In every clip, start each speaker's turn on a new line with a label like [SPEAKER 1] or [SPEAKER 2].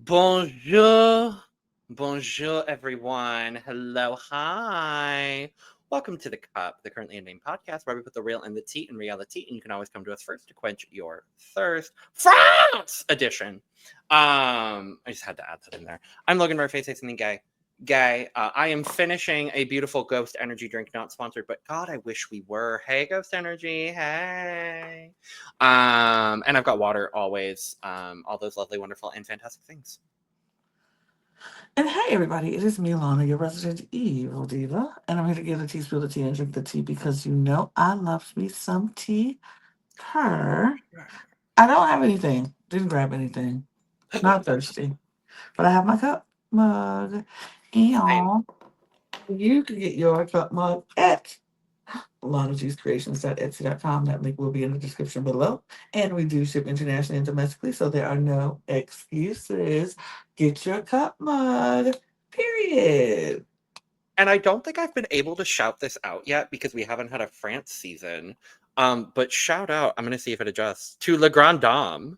[SPEAKER 1] Bonjour. Bonjour, everyone. Hello, hi. Welcome to The Cup, the Currently Unnamed Podcast, where we put the real and the tea in reality, and you can always come to us first to quench your thirst. France edition. I just had to add that in there. I'm Logan Murphy, say something gay. I am finishing a beautiful Ghost Energy drink, not sponsored, but God, I wish we were. Hey, Ghost Energy, hey. And I've got water always. All those lovely, wonderful, and fantastic things.
[SPEAKER 2] And hey, everybody, it is me, Lana, your resident evil diva, and I'm here to give the tea, spill the tea, and drink the tea because you know I love me some tea. Her. I don't have anything. Didn't grab anything. Not thirsty. But I have my cup mug.
[SPEAKER 1] Same.
[SPEAKER 2] And you can get your cup mug at LanaJuiceCreations.etsy.com. That link will be in the description below. And we do ship internationally and domestically, so there are no excuses. Get your cup mug. Period.
[SPEAKER 1] And I don't think I've been able to shout this out yet because we haven't had a France season. But shout out, I'm going to see if it adjusts, to Le Grand Dame,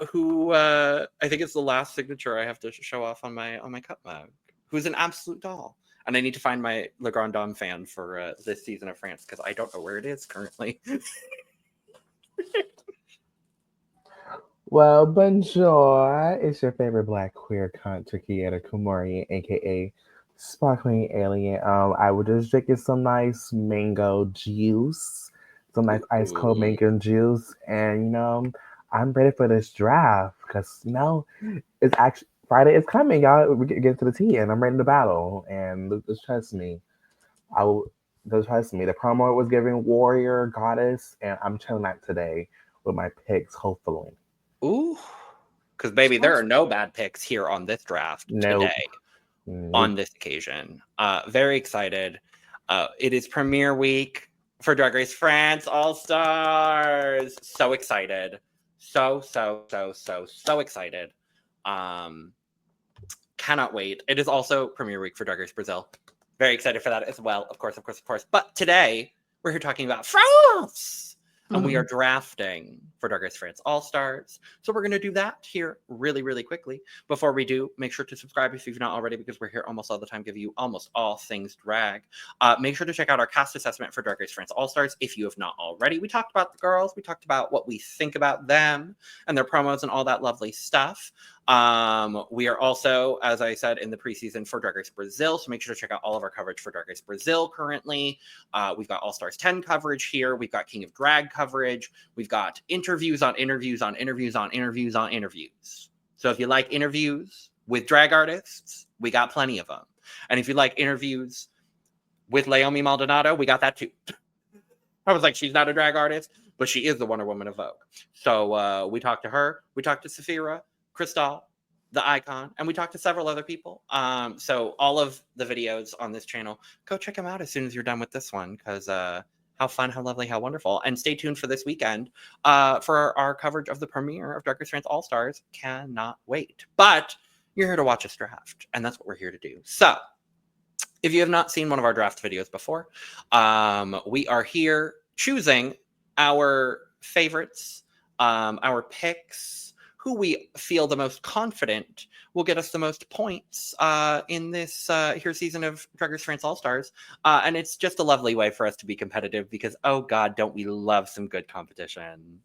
[SPEAKER 1] who I think is the last signature I have to show off on my cup mug, who's an absolute doll. And I need to find my Le Grand Dame fan for this season of France because I don't know where it is currently.
[SPEAKER 3] Well, bonjour. It's your favorite black queer cunt, KaMorian, aka Sparkling Alien. I was just drinking some nice mango juice, some nice ice cold
[SPEAKER 1] Ooh.
[SPEAKER 3] mango juice, and I'm ready for this draft because it's actually Friday is coming, y'all. We get to the tea, and I'm ready to battle. And just trust me, I will. Just trust me. The promo was giving warrior, goddess, and I'm chilling out today with my picks, hopefully.
[SPEAKER 1] Ooh. Because, baby, there are no bad picks here on this draft
[SPEAKER 3] Nope.
[SPEAKER 1] today.
[SPEAKER 3] Nope.
[SPEAKER 1] On this occasion. Very excited. It is premiere week for Drag Race France All Stars. So excited. So excited. Cannot wait. It is also premiere week for Drag Race Brazil. Very excited for that as well. Of course. But today, we're here talking about France. And we are drafting for Drag Race France All Stars. So we're going to do that here really, really quickly. Before we do, make sure to subscribe if you've not already, because we're here almost all the time, giving you almost all things drag. Make sure to check out our cast assessment for Drag Race France All Stars if you have not already. We talked about the girls. We talked about what we think about them and their promos and all that lovely stuff. We are also, as I said, in the preseason for Drag Race Brazil, so make sure to check out all of our coverage for Drag Race Brazil currently. We've got All Stars 10 coverage here. We've got King of Drag coverage. We've got interviews on interviews on interviews on interviews on interviews. So if you like interviews with drag artists, we got plenty of them. And if you like interviews with Naomi Maldonado, we got that too. I was like, she's not a drag artist, but she is the Wonder Woman of Vogue. So we talked to her. We talked to Saphira, Cristal, the Icon, and we talked to several other people. So all of the videos on this channel, go check them out as soon as you're done with this one, because how fun, how lovely, how wonderful. And stay tuned for this weekend for our coverage of the premiere of Drag Race France All Stars. Cannot wait. But you're here to watch us draft, and that's what we're here to do. So if you have not seen one of our draft videos before, we are here choosing our favorites, our picks, who we feel the most confident will get us the most points in this here season of Drag Race France All Stars. And it's just a lovely way for us to be competitive because, oh God, don't we love some good competition.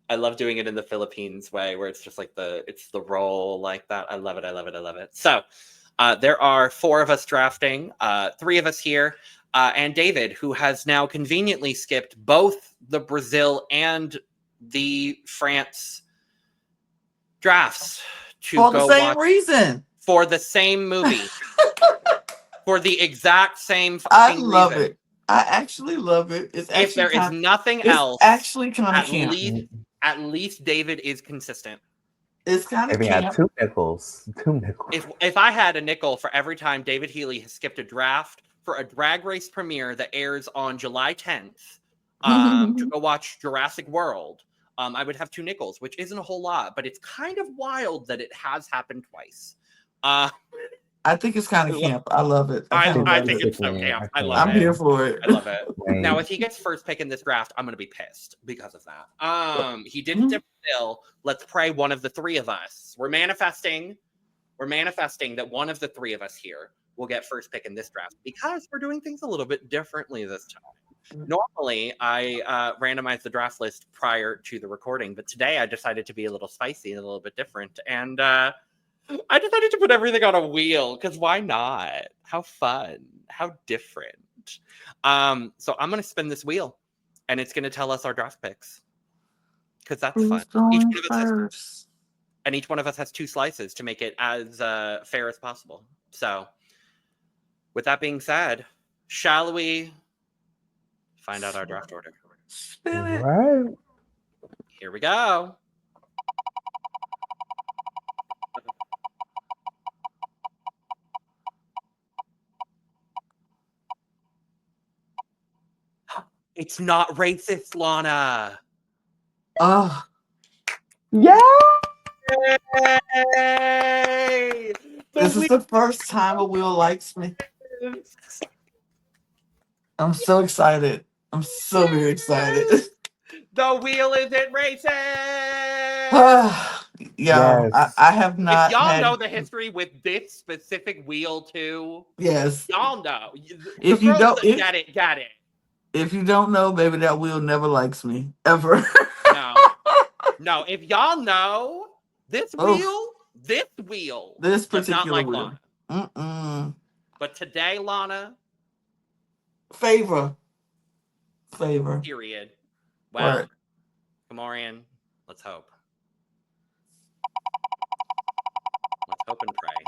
[SPEAKER 1] I love doing it in the Philippines way where it's just like it's the roll like that. I love it. So there are 4 of us drafting, 3 of us here. And David, who has now conveniently skipped both the Brazil and the France drafts to
[SPEAKER 2] for the
[SPEAKER 1] go
[SPEAKER 2] same
[SPEAKER 1] watch
[SPEAKER 2] reason.
[SPEAKER 1] for the same movie. For the exact same
[SPEAKER 2] I
[SPEAKER 1] fucking
[SPEAKER 2] love
[SPEAKER 1] reason.
[SPEAKER 2] it. I actually love it. It's actually
[SPEAKER 1] If there is nothing
[SPEAKER 2] it's
[SPEAKER 1] else,
[SPEAKER 2] actually kind of camp.
[SPEAKER 1] at least David is consistent.
[SPEAKER 2] It's kind of
[SPEAKER 3] If we had
[SPEAKER 2] camp.
[SPEAKER 3] 2 nickels. 2 nickels.
[SPEAKER 1] If I had a nickel for every time David Healy has skipped a draft for a Drag Race premiere that airs on July 10th to go watch Jurassic World, I would have 2 nickels, which isn't a whole lot, but it's kind of wild that it has happened twice.
[SPEAKER 2] I I think it's kind of camp. I love it.
[SPEAKER 1] I
[SPEAKER 2] kinda love
[SPEAKER 1] think
[SPEAKER 2] it.
[SPEAKER 1] it's so camp. I love
[SPEAKER 2] I'm
[SPEAKER 1] it.
[SPEAKER 2] here for it.
[SPEAKER 1] I love it.
[SPEAKER 3] Right.
[SPEAKER 1] Now, if he gets first pick in this draft, I'm gonna be pissed because of that. He didn't dip still. Let's pray one of the three of us. We're manifesting that one of the three of us here will get first pick in this draft because we're doing things a little bit differently this time. Normally, I randomize the draft list prior to the recording, but today I decided to be a little spicy and a little bit different. And I decided to put everything on a wheel because why not? How fun. How different. So I'm going to spin this wheel and it's going to tell us our draft picks because that's
[SPEAKER 2] Who's
[SPEAKER 1] fun.
[SPEAKER 2] going first?
[SPEAKER 1] And each one of us has 2 slices to make it as fair as possible. So with that being said, shall we find out our draft order?
[SPEAKER 2] Spin it.
[SPEAKER 3] Right.
[SPEAKER 1] Here we go. It's not racist, Lana.
[SPEAKER 2] Oh,
[SPEAKER 3] Yeah.
[SPEAKER 1] Yay!
[SPEAKER 2] this is the first time a wheel likes me. I'm so excited. I'm so very excited.
[SPEAKER 1] The wheel isn't racist.
[SPEAKER 2] Yeah,
[SPEAKER 3] Yes.
[SPEAKER 2] I have not
[SPEAKER 1] If y'all
[SPEAKER 2] had.
[SPEAKER 1] know the history with this specific wheel too,
[SPEAKER 2] Yes.
[SPEAKER 1] y'all know.
[SPEAKER 2] If
[SPEAKER 1] The
[SPEAKER 2] you
[SPEAKER 1] girls
[SPEAKER 2] don't-
[SPEAKER 1] that get it, get it.
[SPEAKER 2] If you don't know, baby, that wheel never likes me ever.
[SPEAKER 1] No. If y'all know this
[SPEAKER 2] Oof.
[SPEAKER 1] wheel,
[SPEAKER 2] This
[SPEAKER 1] does not
[SPEAKER 2] particular
[SPEAKER 1] like
[SPEAKER 2] wheel.
[SPEAKER 1] Lana.
[SPEAKER 2] Mm-mm.
[SPEAKER 1] But today, Lana,
[SPEAKER 2] Favor.
[SPEAKER 1] period. Well,
[SPEAKER 2] Right.
[SPEAKER 1] KaMorian, let's hope. Let's hope and pray.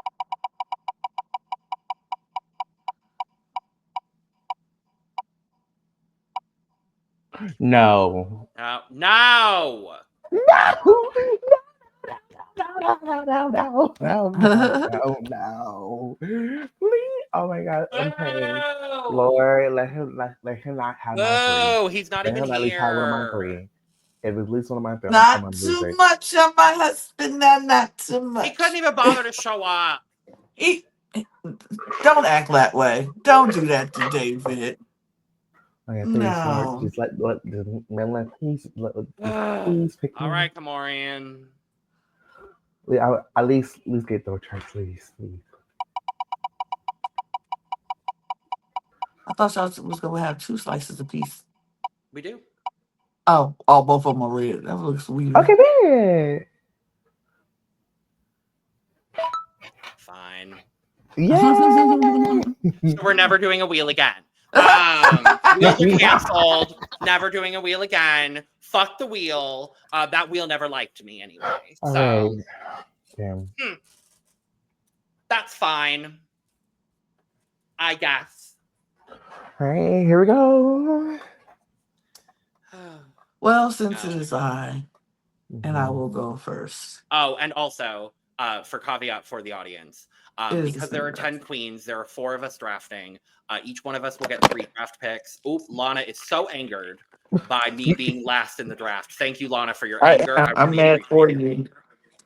[SPEAKER 3] No.
[SPEAKER 1] No.
[SPEAKER 3] No. No. Please. Oh my God. I'm praying. Lord, let him not have my
[SPEAKER 1] No, he's not
[SPEAKER 3] three. Let
[SPEAKER 1] even
[SPEAKER 3] him at least have one of my
[SPEAKER 1] here.
[SPEAKER 3] three. If it's at least one of my films, I'm
[SPEAKER 2] Not
[SPEAKER 3] gonna
[SPEAKER 2] too
[SPEAKER 3] lose it.
[SPEAKER 2] much on my husband. Not too much.
[SPEAKER 1] He couldn't even bother to show up.
[SPEAKER 2] Don't act that way. Don't do that to David.
[SPEAKER 3] Okay, please,
[SPEAKER 2] No.
[SPEAKER 3] Lord, just please pick me.
[SPEAKER 1] All right, KaMorian.
[SPEAKER 3] At least get those charts, please.
[SPEAKER 2] I thought y'all was gonna have 2 slices apiece.
[SPEAKER 1] We do.
[SPEAKER 2] Oh, both of them are red. That looks weird.
[SPEAKER 3] Okay, then.
[SPEAKER 1] Fine.
[SPEAKER 3] Yeah.
[SPEAKER 1] So we're never doing a wheel again. Wheel canceled. Never doing a wheel again. Fuck the wheel. That wheel never liked me anyway.
[SPEAKER 3] All
[SPEAKER 1] So
[SPEAKER 3] right. Damn.
[SPEAKER 1] that's fine. I guess.
[SPEAKER 3] All right, here we go.
[SPEAKER 2] Well, since it is I, and I will go first.
[SPEAKER 1] Oh, and also, for caveat for the audience, because there are 10 queens, there are 4 of us drafting. Each one of us will get 3 draft picks. Oop, Lana is so angered by me being last in the draft. Thank you, Lana, for your anger.
[SPEAKER 2] I'm mad for you.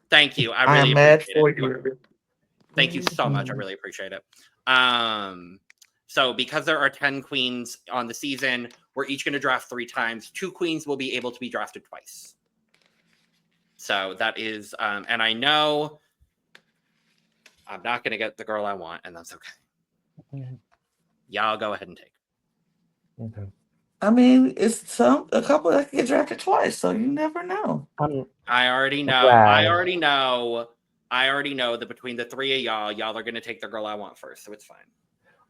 [SPEAKER 1] Thank you. I
[SPEAKER 2] am
[SPEAKER 1] really
[SPEAKER 2] mad
[SPEAKER 1] appreciate
[SPEAKER 2] for
[SPEAKER 1] it.
[SPEAKER 2] you.
[SPEAKER 1] Thank you so much. I really appreciate it. So because there are 10 queens on the season, we're each going to draft 3 times. 2 queens will be able to be drafted twice. So that is, and I know I'm not going to get the girl I want, and that's okay. Y'all go ahead and take.
[SPEAKER 3] Okay.
[SPEAKER 2] I mean, it's a couple that can get drafted twice, so you never know.
[SPEAKER 1] I already know.
[SPEAKER 3] Wow.
[SPEAKER 1] I already know that between the 3 of y'all are going to take the girl I want first, so it's fine.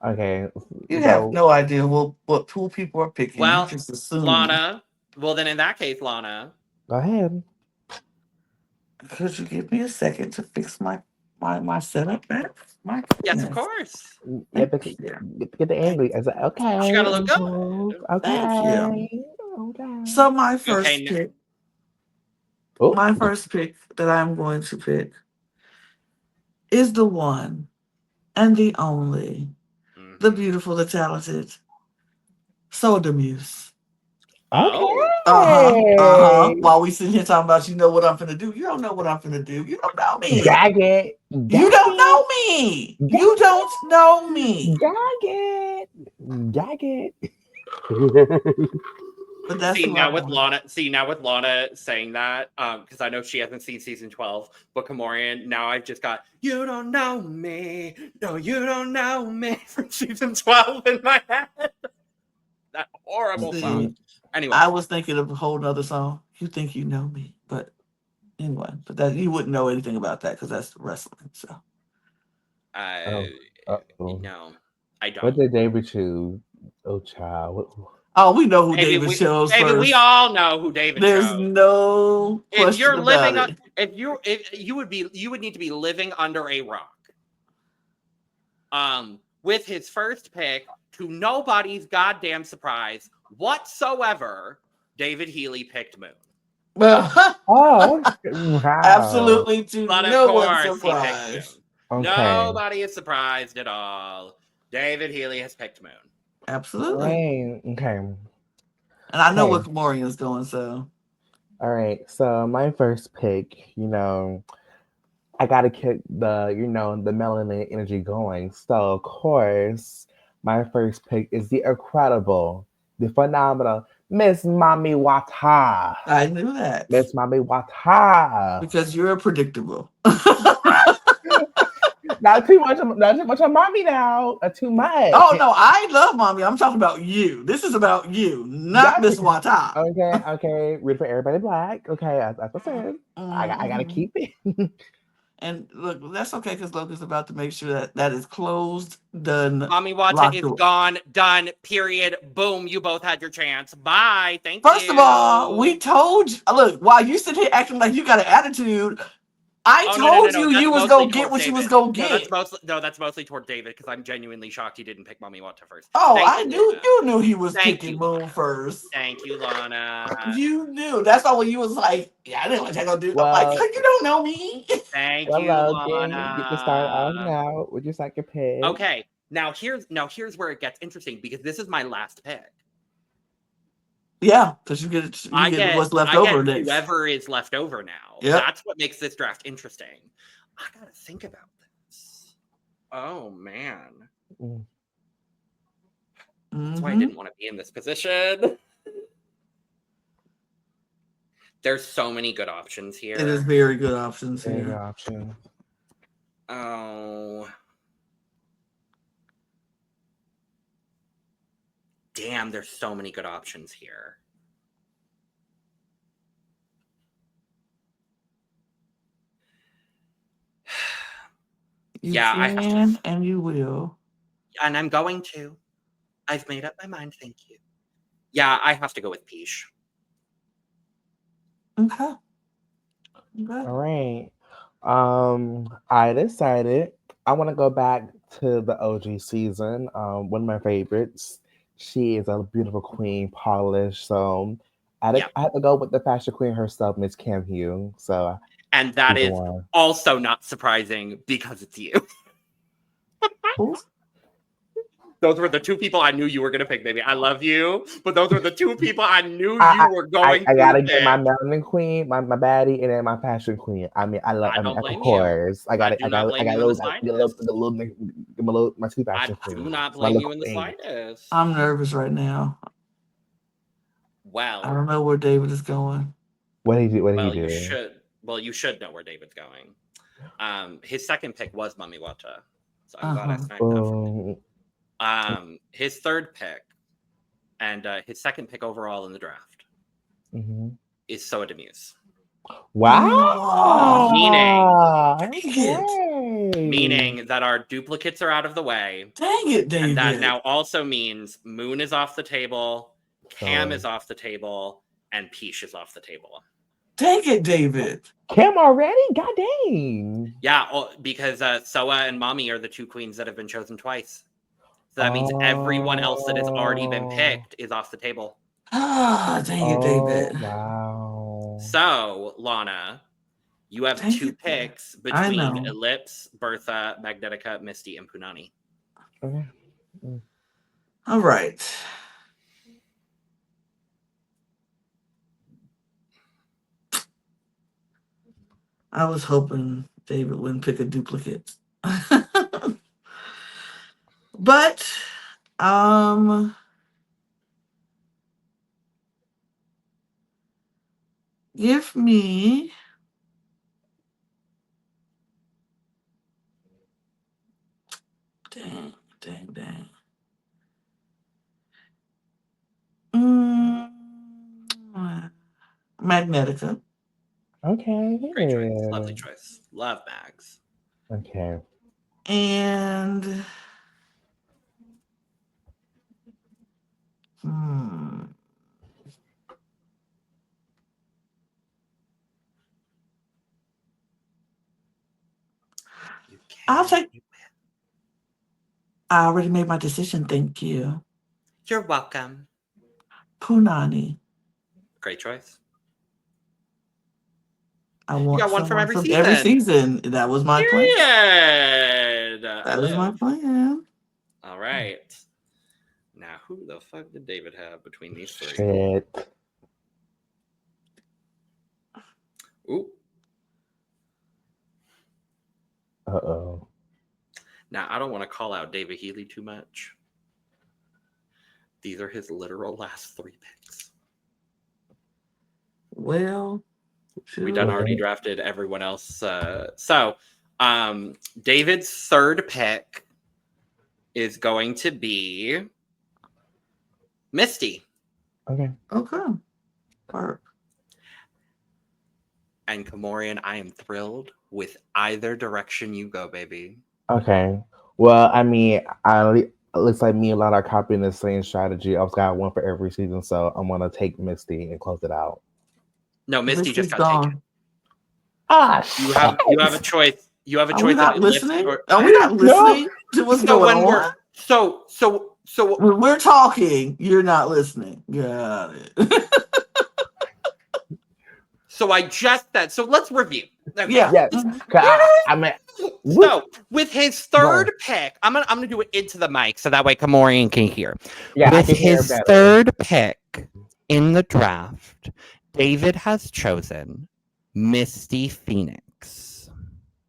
[SPEAKER 3] Okay.
[SPEAKER 2] You have no idea who people are picking.
[SPEAKER 1] Well,
[SPEAKER 2] You just assume.
[SPEAKER 1] Lana. Well, then in that case, Lana.
[SPEAKER 3] Go ahead.
[SPEAKER 2] Could you give me a second to fix my setup back?
[SPEAKER 1] Yes, of course.
[SPEAKER 3] Get the angry. I said, okay.
[SPEAKER 1] She gotta look good.
[SPEAKER 3] Okay.
[SPEAKER 2] Thank you.
[SPEAKER 3] Okay.
[SPEAKER 2] So my first pick.
[SPEAKER 3] Oh.
[SPEAKER 2] My first pick that I'm going to pick is the one and the only, the beautiful, the talented Soda Muse.
[SPEAKER 3] Okay.
[SPEAKER 2] While we sitting here talking about you know what I'm finna do. You don't know what I'm finna do. You don't know me.
[SPEAKER 3] Gag it.
[SPEAKER 2] You don't know me. You don't know me.
[SPEAKER 3] Gag it. Gag it.
[SPEAKER 2] But that's
[SPEAKER 1] See
[SPEAKER 2] who
[SPEAKER 1] now
[SPEAKER 2] I
[SPEAKER 1] with
[SPEAKER 2] am.
[SPEAKER 1] Lana. See now with Lana saying that, because I know she hasn't seen season 12. But KaMorian, now I've just got "You don't know me, no, you don't know me" from season 12 in my head. That horrible song. Anyway,
[SPEAKER 2] I was thinking of a whole nother song. You think you know me, but anyway, but that you wouldn't know anything about that because that's wrestling. So
[SPEAKER 1] no, I don't.
[SPEAKER 3] What did David choose? Oh, child.
[SPEAKER 2] we know who David chose
[SPEAKER 1] Baby,
[SPEAKER 2] first.
[SPEAKER 1] we all know who David
[SPEAKER 2] There's
[SPEAKER 1] chose.
[SPEAKER 2] no question
[SPEAKER 1] If you're
[SPEAKER 2] about
[SPEAKER 1] living,
[SPEAKER 2] it.
[SPEAKER 1] if you would need to be living under a rock. With his first pick, to nobody's goddamn surprise whatsoever, David Healy picked Moon.
[SPEAKER 3] Oh, wow.
[SPEAKER 2] Absolutely to
[SPEAKER 1] But
[SPEAKER 2] no
[SPEAKER 1] of
[SPEAKER 2] one's
[SPEAKER 1] course, he picked
[SPEAKER 2] surprise.
[SPEAKER 1] Moon.
[SPEAKER 3] Okay.
[SPEAKER 1] Nobody is surprised at all. David Healy has picked Moon.
[SPEAKER 2] Absolutely.
[SPEAKER 3] Okay.
[SPEAKER 2] And I know what KaMorian is going, so.
[SPEAKER 3] All right. So my first pick, I gotta keep the melanin energy going. So of course, my first pick is the incredible, the phenomenal Miss Mami Wata.
[SPEAKER 2] I knew that.
[SPEAKER 3] Miss Mami Wata.
[SPEAKER 2] Because you're predictable.
[SPEAKER 3] Not too much on Mommy now. Too much.
[SPEAKER 2] Oh no, I love Mommy. I'm talking about you. This is about you, not Miss Wata.
[SPEAKER 3] Okay. Read for everybody black. Okay, as I said, I gotta keep it.
[SPEAKER 2] And look, that's okay because Logan's about to make sure that is closed, done.
[SPEAKER 1] Mami Wata is gone, done, period. Boom, you both had your chance. Bye. Thank you.
[SPEAKER 2] First of all, we told you, look, while you sit here acting like you got an attitude, I told you was gonna get what you was gonna get.
[SPEAKER 1] That's mostly toward David because I'm genuinely shocked he didn't pick Mami Wata first.
[SPEAKER 2] Oh, I knew you knew he was picking Moon first.
[SPEAKER 1] Thank you, Lana.
[SPEAKER 2] You knew. That's why when you was like, yeah, I didn't know what you're gonna do. I'm like, you don't know me.
[SPEAKER 1] Thank you, Lana.
[SPEAKER 3] You can start off now with your second pick.
[SPEAKER 1] Okay, now here's where it gets interesting because this is my last pick.
[SPEAKER 2] Yeah, because you get what's left over next.
[SPEAKER 1] Whoever is left over now.
[SPEAKER 2] Yep.
[SPEAKER 1] That's what makes this draft interesting. I gotta think about this. Oh man. That's why I didn't want to be in this position. There's so many good options here.
[SPEAKER 2] It is very good options here.
[SPEAKER 3] Good option.
[SPEAKER 1] Oh. Damn, there's so many good options here.
[SPEAKER 2] You can and you will.
[SPEAKER 1] And I'm going to. I've made up my mind, thank you. Yeah, I have to go with Peach.
[SPEAKER 2] Okay.
[SPEAKER 3] All right. I decided I want to go back to the OG season. One of my favorites. She is a beautiful queen, polished. So I had to go with the fashion queen herself, Miss Kim Hugh. So,
[SPEAKER 1] and that is also not surprising because it's you. Those were the two people I knew you were going to pick, baby. I love you, but those were the two people I knew you were going to
[SPEAKER 3] I got to get my melanin queen, my baddie, and then my fashion queen. I mean, of course. I got my two fashion queens.
[SPEAKER 1] I do not blame you in the slightest.
[SPEAKER 2] I'm nervous right now.
[SPEAKER 1] Well,
[SPEAKER 2] I don't know where David is going.
[SPEAKER 3] What did he do?
[SPEAKER 1] You should know where David's going. His second pick was Mami Wata. So I'm glad I snagged that for him. His third pick and his second pick overall in the draft is Soa Demuse.
[SPEAKER 3] Wow.
[SPEAKER 1] Meaning that our duplicates are out of the way.
[SPEAKER 2] Dang it, David.
[SPEAKER 1] And that now also means Moon is off the table, Cam is off the table, and Peach is off the table.
[SPEAKER 2] Dang it, David.
[SPEAKER 3] Cam already? God dang.
[SPEAKER 1] Yeah, because Soa and Mami are the two queens that have been chosen twice. So that means everyone else that has already been picked is off the table.
[SPEAKER 2] Dang it, David.
[SPEAKER 3] Wow.
[SPEAKER 1] So, Lana, you have two picks between Ellipse, Bertha, Magnetica, Misty, and Punani.
[SPEAKER 3] Okay.
[SPEAKER 2] All right. I was hoping David wouldn't pick a duplicate. But, give me dang. Magnetica.
[SPEAKER 3] Okay.
[SPEAKER 1] Great choice. Lovely choice. Love Mags.
[SPEAKER 3] Okay.
[SPEAKER 2] And I'll take. I already made my decision. Thank you.
[SPEAKER 1] You're welcome.
[SPEAKER 2] Punani.
[SPEAKER 1] Great choice.
[SPEAKER 2] I want
[SPEAKER 1] got one from every season.
[SPEAKER 2] Every season. That was my
[SPEAKER 1] plan.
[SPEAKER 2] That was my plan.
[SPEAKER 1] All right. Now, who the fuck did David have between these three?
[SPEAKER 3] Shit.
[SPEAKER 1] Ooh.
[SPEAKER 3] Uh-oh.
[SPEAKER 1] Now, I don't want to call out David Healy too much. These are his literal last three picks.
[SPEAKER 2] Well,
[SPEAKER 1] we done already drafted everyone else. So, David's third pick is going to be Misty.
[SPEAKER 2] Okay. Perfect.
[SPEAKER 1] And KaMorian, I am thrilled with either direction you go, baby.
[SPEAKER 3] Okay. Well, I mean, it looks like me and Lana are copying the same strategy. I've got one for every season, so I'm gonna take Misty and close it out.
[SPEAKER 1] No, Misty just got taken.
[SPEAKER 3] Ah,
[SPEAKER 1] you have a choice. You have a choice.
[SPEAKER 2] Are we not listening? Are we not listening to what's going on?
[SPEAKER 1] So
[SPEAKER 2] when we're talking, you're not listening. Got it.
[SPEAKER 1] So I just said. So let's review. Okay.
[SPEAKER 3] Yeah.
[SPEAKER 1] So with his third pick, I'm gonna do it into the mic so that way KaMorian can hear.
[SPEAKER 3] Yeah,
[SPEAKER 1] with his third pick in the draft, David has chosen Misty Phoenix.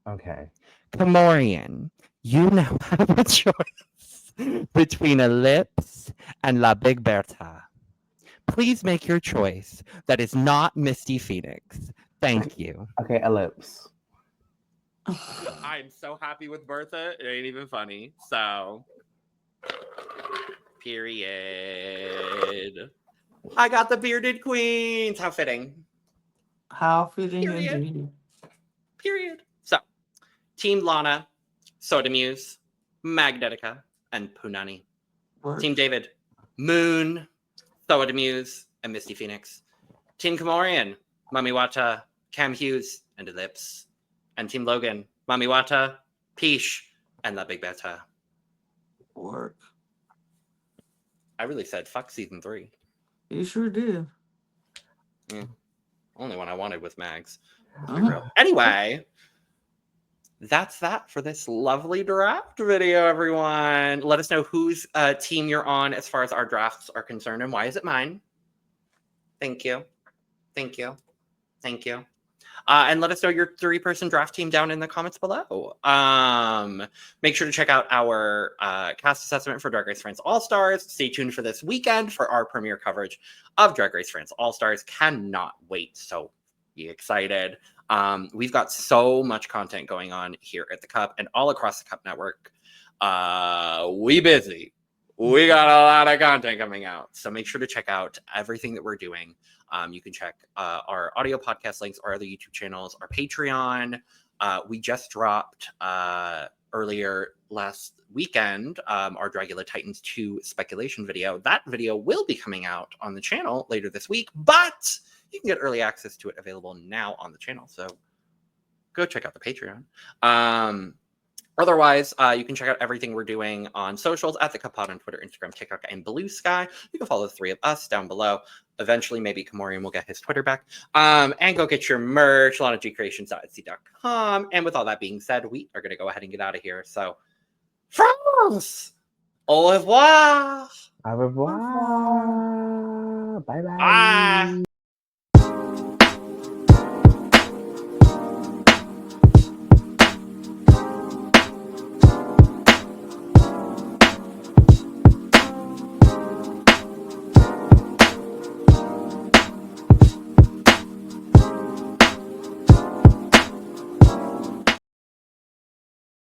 [SPEAKER 3] Okay.
[SPEAKER 1] KaMorian, you now have a choice between Ellipse and La Big Bertha. Please make your choice that is not Misty Phoenix. Thank you.
[SPEAKER 3] Okay, Ellipse.
[SPEAKER 1] I'm so happy with Bertha. It ain't even funny. So, period. I got the bearded queens. How fitting.
[SPEAKER 2] How fitting indeed.
[SPEAKER 1] Period. So, Team Lana, Soda Muse, Magnetica, and Punani. Team David, Moon, Soda Muse, and Misty Phoenix. Team KaMorian, Mami Wata, Cam Hughes, and Ellipse. And Team Logan, Mami Wata, Peach, and La Big Beta.
[SPEAKER 2] Work.
[SPEAKER 1] I really said fuck season 3.
[SPEAKER 2] You sure did.
[SPEAKER 1] Yeah. Only one I wanted was Mags. Anyway, that's that for this lovely draft video, everyone. Let us know whose team you're on as far as our drafts are concerned, and why is it mine? Thank you. Thank you. Thank you. And let us know your 3-person draft team down in the comments below. Make sure to check out our cast assessment for Drag Race France All-Stars. Stay tuned for this weekend for our premiere coverage of Drag Race France All-Stars. Cannot wait. So be excited. We've got so much content going on here at the Cup and all across the Cup network. We busy. We got a lot of content coming out. So make sure to check out everything that we're doing. You can check our audio podcast links, our other YouTube channels, our Patreon. We just dropped earlier last weekend our Dragula Titans 2 speculation video. That video will be coming out on the channel later this week, but you can get early access to it available now on the channel. So go check out the Patreon. Otherwise, you can check out everything we're doing on socials at the Cup Pod on Twitter, Instagram, TikTok, and Blue Sky. You can follow the 3 of us down below. Eventually, maybe KaMorian will get his Twitter back. And go get your merch, lanagcreations.etsy.com. And with all that being said, we are going to go ahead and get out of here. So, France! Au revoir!
[SPEAKER 3] Au revoir! Bye-bye!
[SPEAKER 1] Bye!